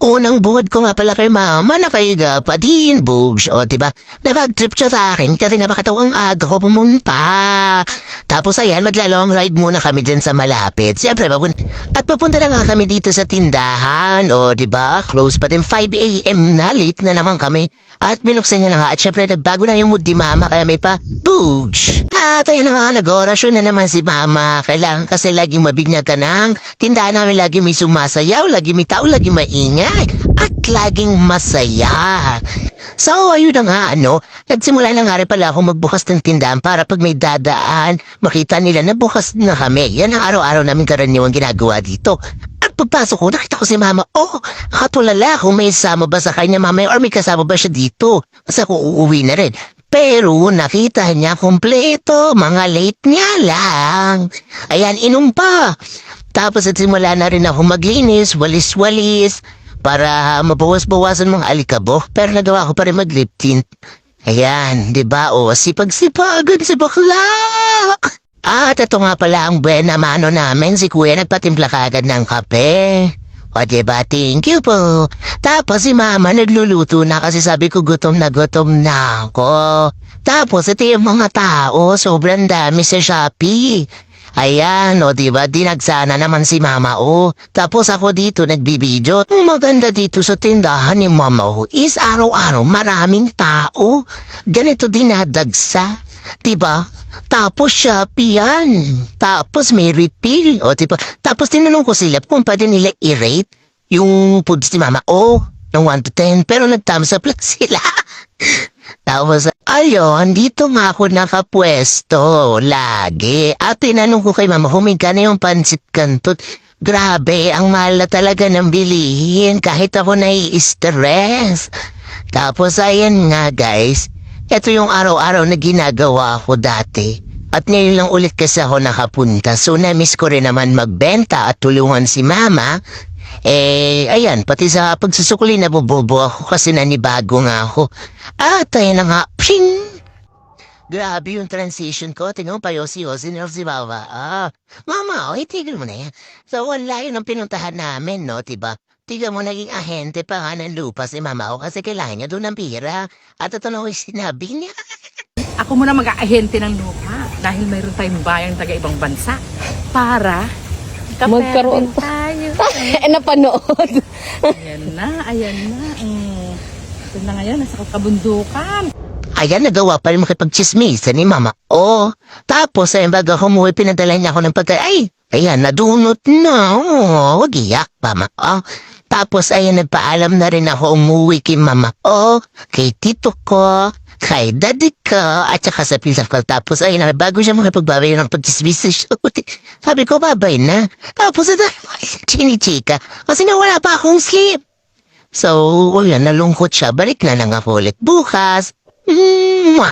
Unang buhat ko nga pala kay mama na kay pa din, Bugs. O, diba? Nag-trip siya sa akin kasi napakatawang aga ko pumunta. Tapos ayan, magla-long ride muna kami dyan sa malapit. Siyempre, at papunta na nga kami dito sa tindahan. O, diba? Close pa din 5 a.m. na. Late na naman kami. At binuksan niya na nga. At syempre, nagbago na yung mood ni mama kaya may pa, Bugs. At ayun na nga, nag-orasyon na naman si mama. Kailangan kasi laging mabigyan ka ng tindahan namin lagi may sumasayaw, lagi may tao, lagi maingay, at laging masaya. So, ayun na nga, nagsimula na nga rin pala ako magbukas ng tindahan para pag may dadaan, makita nila na bukas na kami. Yan ang araw-araw namin karaniwang ginagawa dito. At pagpasok ko, nakita ko si mama, nakatulala kung may kasama ba sa kanya mamaya or may kasama ba siya dito. Kasi ako uuwi na rin. Pero nakita niya kompleto, mga late niya lang. Ayan, inom pa. Tapos at simula na rin ako maglinis, walis-walis, para mabawas-bawasan mga alikabok. Pero nagawa ko pa rin mag-lip tint. Ayan, di ba? Sipag-sipagan si bakla. At ito nga pala ang buena mano namin, si kuya nagpatimpla kagad ng kape. O diba, thank you po. Tapos si mama nagluluto na kasi sabi ko gutom na ako. Tapos ito yung mga tao, sobrang dami sa Shopee. Ayan, diba, dinagsana naman si mama, Tapos ako dito nagbibideo. Ang maganda dito sa tindahan ni mama, is araw-araw maraming tao. Ganito dinadagsa, diba? Tapos Shopee yan. Tapos may refill, diba? Tapos tinanong ko sila kung pwede nila i-rate yung foods ni mama, ng 1 to 10, pero nag-thumbs up lang sila. Tapos, ayun, dito nga ako nakapwesto lagi. At tinanong ko kay mama, humiga na yung pansit kantot. Grabe, ang mahal na talaga ng bilihin kahit ako nai-stress. Tapos, ayan nga guys, ito yung araw-araw na ginagawa ko dati. At ngayon lang ulit kasi ako nakapunta. So, na-miss ko rin naman magbenta at tulungan si mama. Ayan, pati sa pagsusukli nabubobo ako kasi nanibago nga ako. At ayun na nga, ping! Grabe yung transition ko. Tingnan mo pa yosi-yosi na si Baba. Mama, tigil mo na yan. So, wala yun ang pinuntahan namin, diba? Tignan mo naging ahente pa nga ng lupa si mama ko kasi kailangan niya doon ng pira. At ito na ko sinabi niya. Ako muna mag-aahente ng lupa dahil mayroon tayong bayang taga-ibang bansa para Magkaroon tayo. napanood. Ayan na. Ito na ngayon, nasa kabundukan. Ayan, nagawa pa rin makipagchismisan ni mama. Tapos, ayun, bago humuwi, pinadala niya ako ng pagkain. Ayan, nadunot na. Wag iyak pa, ma. Tapos, ayan, nagpaalam na rin ako umuwi kay mama. Kay tito ko, kay daddy ko, at saka sa pinsan ko. Tapos, ayun, bago siya makipagbabay ng pagchismisan siya. Sabi ko, babay na. Tapos, chini-chika. Kasi nawala pa akong sleep. So, ayan, nalungkot siya. Balik na lang ako ulit bukas. Mwah!